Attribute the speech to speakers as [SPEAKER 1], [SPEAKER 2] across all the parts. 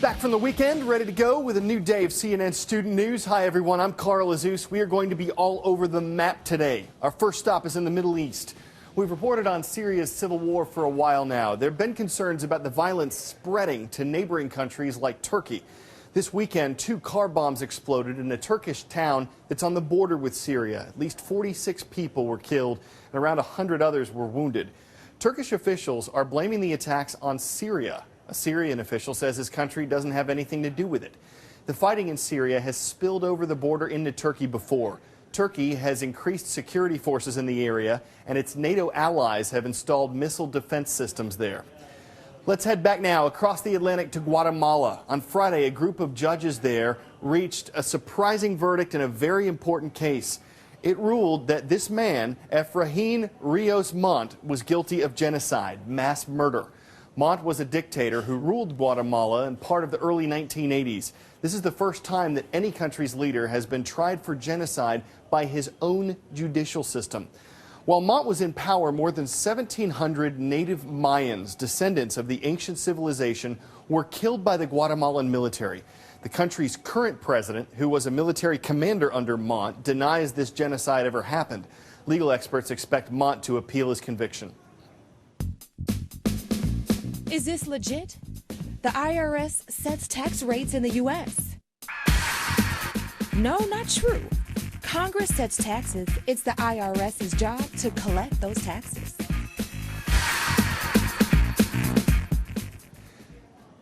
[SPEAKER 1] Back from the weekend, ready to go with a new day of CNN Student News. Hi, everyone. I'm Carl Azus. We are going to be all over the map today. Our first stop is in the Middle East. We've reported on Syria's civil war for a while now. There have been concerns about the violence spreading to neighboring countries like Turkey. This weekend, 2 car bombs exploded in a Turkish town that's on the border with Syria. At least 46 people were killed and around 100 others were wounded. Turkish officials are blaming the attacks on Syria. A Syrian official says his country doesn't have anything to do with it. The fighting in Syria has spilled over the border into Turkey before. Turkey has increased security forces in the area, and its NATO allies have installed missile defense systems there. Let's head back now across the Atlantic to Guatemala. On Friday, a group of judges there reached a surprising verdict in a very important case. It ruled that this man, Efrain Rios Montt, was guilty of genocide, mass murder. Montt was a dictator who ruled Guatemala in part of the early 1980s. This is the first time that any country's leader has been tried for genocide by his own judicial system. While Montt was in power, more than 1,700 native Mayans, descendants of the ancient civilization, were killed by the Guatemalan military. The country's current president, who was a military commander under Montt, denies this genocide ever happened. Legal experts expect Montt to appeal his conviction.
[SPEAKER 2] Is this legit? The IRS sets tax rates in the U.S. No, not true. Congress sets taxes. It's the IRS's job to collect those taxes.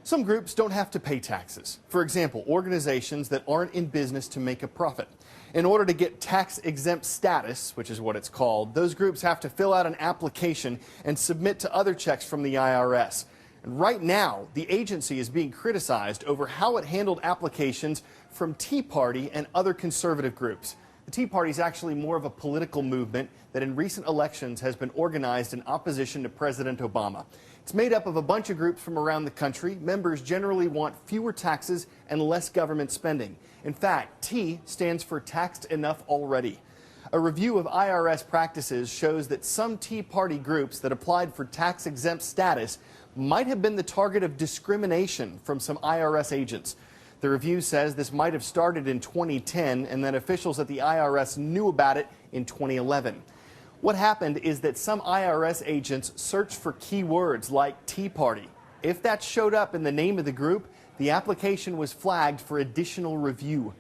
[SPEAKER 1] Some groups don't have to pay taxes. For example, organizations that aren't in business to make a profit. In order to get tax-exempt status, which is what it's called, those groups have to fill out an application and submit to other checks from the IRS. And right now, the agency is being criticized over how it handled applications from Tea Party and other conservative groups. The Tea Party is actually more of a political movement that in recent elections has been organized in opposition to President Obama. It's made up of a bunch of groups from around the country. Members generally want fewer taxes and less government spending. In fact, T stands for Taxed Enough Already. A review of IRS practices shows that some Tea Party groups that applied for tax-exempt status might have been the target of discrimination from some IRS agents. The review says this might have started in 2010 and that officials at the IRS knew about it in 2011. What happened is that some IRS agents searched for keywords like Tea Party. If that showed up in the name of the group, the application was flagged for additional review.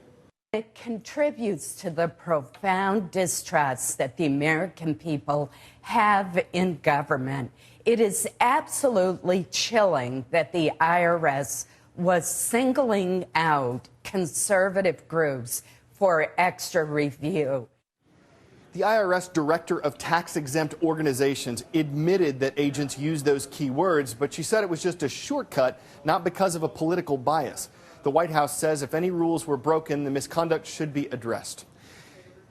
[SPEAKER 3] It contributes to the profound distrust that the American people have in government. It is absolutely chilling that the IRS was singling out conservative groups for extra review.
[SPEAKER 1] The IRS Director of Tax-Exempt Organizations admitted that agents used those keywords, but she said it was just a shortcut, not because of a political bias. The White House says if any rules were broken, the misconduct should be addressed.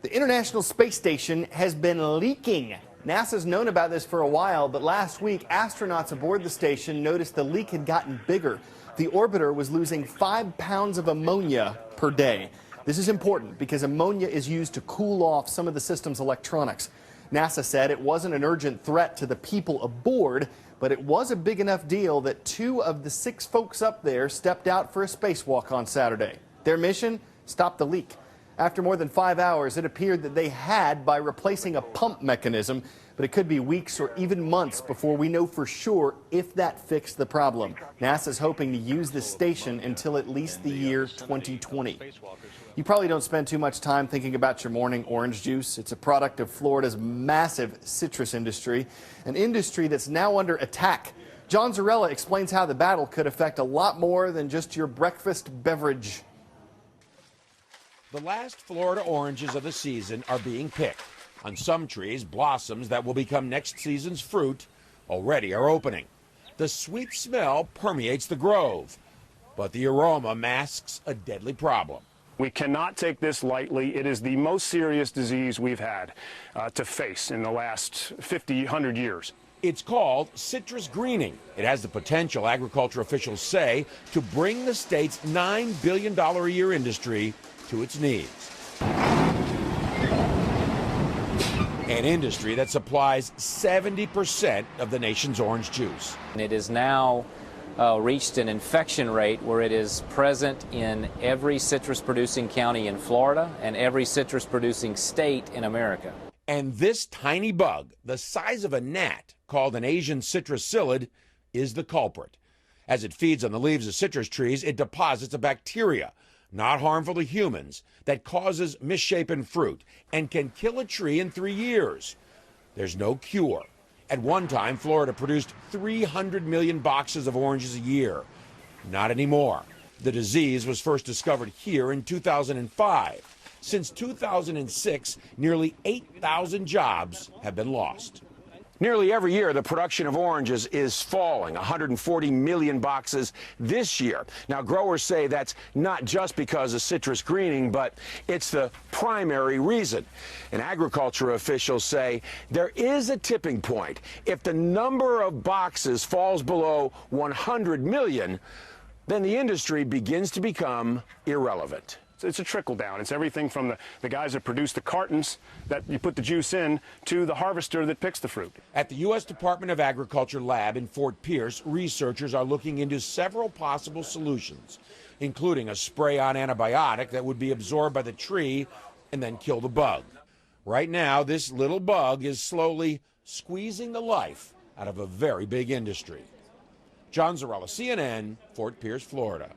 [SPEAKER 1] The International Space Station has been leaking. NASA's known about this for a while, but last week, astronauts aboard the station noticed the leak had gotten bigger. The orbiter was losing 5 pounds of ammonia per day. This is important because ammonia is used to cool off some of the system's electronics. NASA said it wasn't an urgent threat to the people aboard, but it was a big enough deal that 2 of the 6 folks up there stepped out for a spacewalk on Saturday. Their mission? Stop the leak. After more than 5 hours, it appeared that they had by replacing a pump mechanism, but it could be weeks or even months before we know for sure if that fixed the problem. NASA's hoping to use this station until at least the year 2020. You probably don't spend too much time thinking about your morning orange juice. It's a product of Florida's massive citrus industry, an industry that's now under attack. John Zarella explains how the battle could affect a lot more than just your breakfast beverage.
[SPEAKER 4] The last Florida oranges of the season are being picked. On some trees, blossoms that will become next season's fruit already are opening. The sweet smell permeates the grove, but the aroma masks a deadly problem.
[SPEAKER 5] We cannot take this lightly. It is the most serious disease we've had to face in the last 50, 100 years.
[SPEAKER 4] It's called citrus greening. It has the potential, agriculture officials say, to bring the state's $9 billion a year industry to its knees. An industry that supplies 70% of the nation's orange juice.
[SPEAKER 6] It is now reached an infection rate where it is present in every citrus-producing county in Florida and every citrus-producing state in America.
[SPEAKER 4] And this tiny bug, the size of a gnat, called an Asian citrus psyllid, is the culprit. As it feeds on the leaves of citrus trees, it deposits a bacteria, not harmful to humans, that causes misshapen fruit and can kill a tree in 3 years. There's no cure. At one time, Florida produced 300 million boxes of oranges a year. Not anymore. The disease was first discovered here in 2005. Since 2006, nearly 8,000 jobs have been lost. Nearly every year, the production of oranges is falling, 140 million boxes this year. Now, growers say that's not just because of citrus greening, but it's the primary reason. And agriculture officials say there is a tipping point. If the number of boxes falls below 100 million, then the industry begins to become irrelevant.
[SPEAKER 5] It's a trickle down. It's everything from the guys that produce the cartons that you put the juice in to the harvester that picks the fruit.
[SPEAKER 4] At the U.S. Department of Agriculture lab in Fort Pierce, researchers are looking into several possible solutions, including a spray-on antibiotic that would be absorbed by the tree and then kill the bug. Right now, this little bug is slowly squeezing the life out of a very big industry. John Zarella, CNN, Fort Pierce, Florida.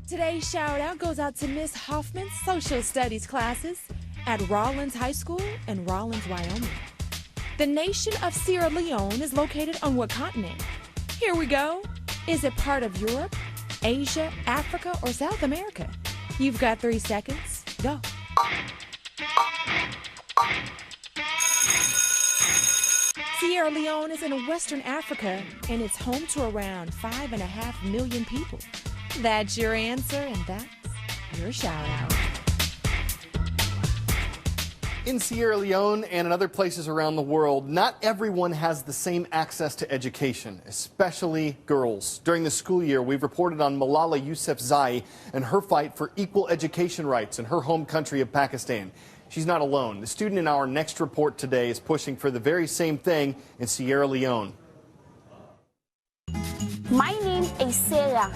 [SPEAKER 2] Today's shout out goes out to Miss Hoffman's social studies classes at Rawlins High School in Rawlins, Wyoming. The nation of Sierra Leone is located on what continent? Here we go. Is it part of Europe, Asia, Africa, or South America? You've got 3 seconds. Go. Sierra Leone is in Western Africa, and it's home to around 5.5 million people. That's your answer, and that's your shout-out.
[SPEAKER 1] In Sierra Leone and in other places around the world, not everyone has the same access to education, especially girls. During the school year, we've reported on Malala Yousafzai and her fight for equal education rights in her home country of Pakistan. She's not alone. The student in our next report today is pushing for the very same thing in Sierra Leone.
[SPEAKER 7] My name is Sarah.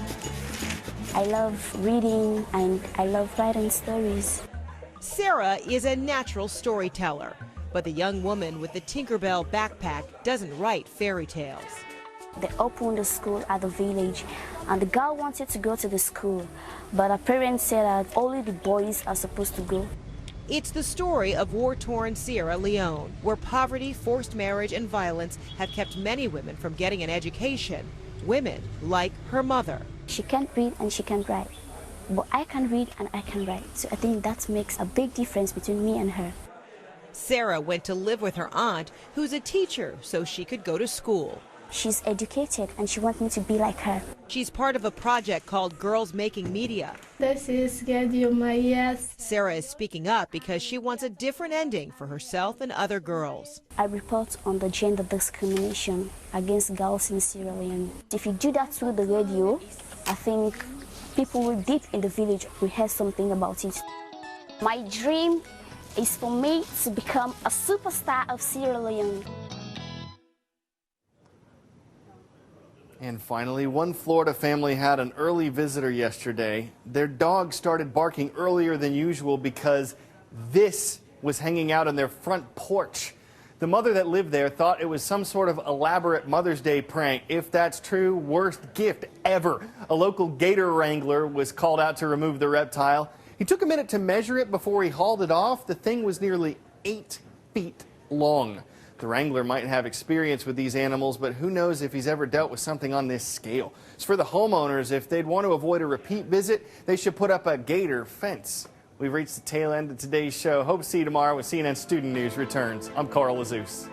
[SPEAKER 7] I love reading and I love writing stories.
[SPEAKER 8] Sarah is a natural storyteller, but the young woman with the Tinkerbell backpack doesn't write fairy tales.
[SPEAKER 7] They opened the school at the village and the girl wanted to go to the school, but her parents said that only the boys are supposed to go.
[SPEAKER 8] It's the story of war-torn Sierra Leone, where poverty, forced marriage, and violence have kept many women from getting an education. Women like her mother.
[SPEAKER 7] She can't read and she can't write, but I can read and I can write, so I think that makes a big difference between me and her.
[SPEAKER 8] Sarah went to live with her aunt, who's a teacher, so she could go to school.
[SPEAKER 7] She's educated and she wants me to be like her.
[SPEAKER 8] She's part of a project called Girls Making Media.
[SPEAKER 9] This is yes.
[SPEAKER 8] Sarah is speaking up because she wants a different ending for herself and other girls.
[SPEAKER 7] I report on the gender discrimination against girls in Sierra Leone. If you do that through the radio, I think people deep in the village will hear something about it. My dream is for me to become a superstar of Sierra Leone.
[SPEAKER 1] And finally, one Florida family had an early visitor yesterday. Their dog started barking earlier than usual because this was hanging out on their front porch. The mother that lived there thought it was some sort of elaborate Mother's Day prank. If that's true, worst gift ever. A local gator wrangler was called out to remove the reptile. He took a minute to measure it before he hauled it off. The thing was nearly 8 feet long. The wrangler might have experience with these animals, but who knows if he's ever dealt with something on this scale. As for the homeowners, if they'd want to avoid a repeat visit, they should put up a gator fence. We've reached the tail end of today's show. Hope to see you tomorrow when CNN Student News returns. I'm Carl Azus.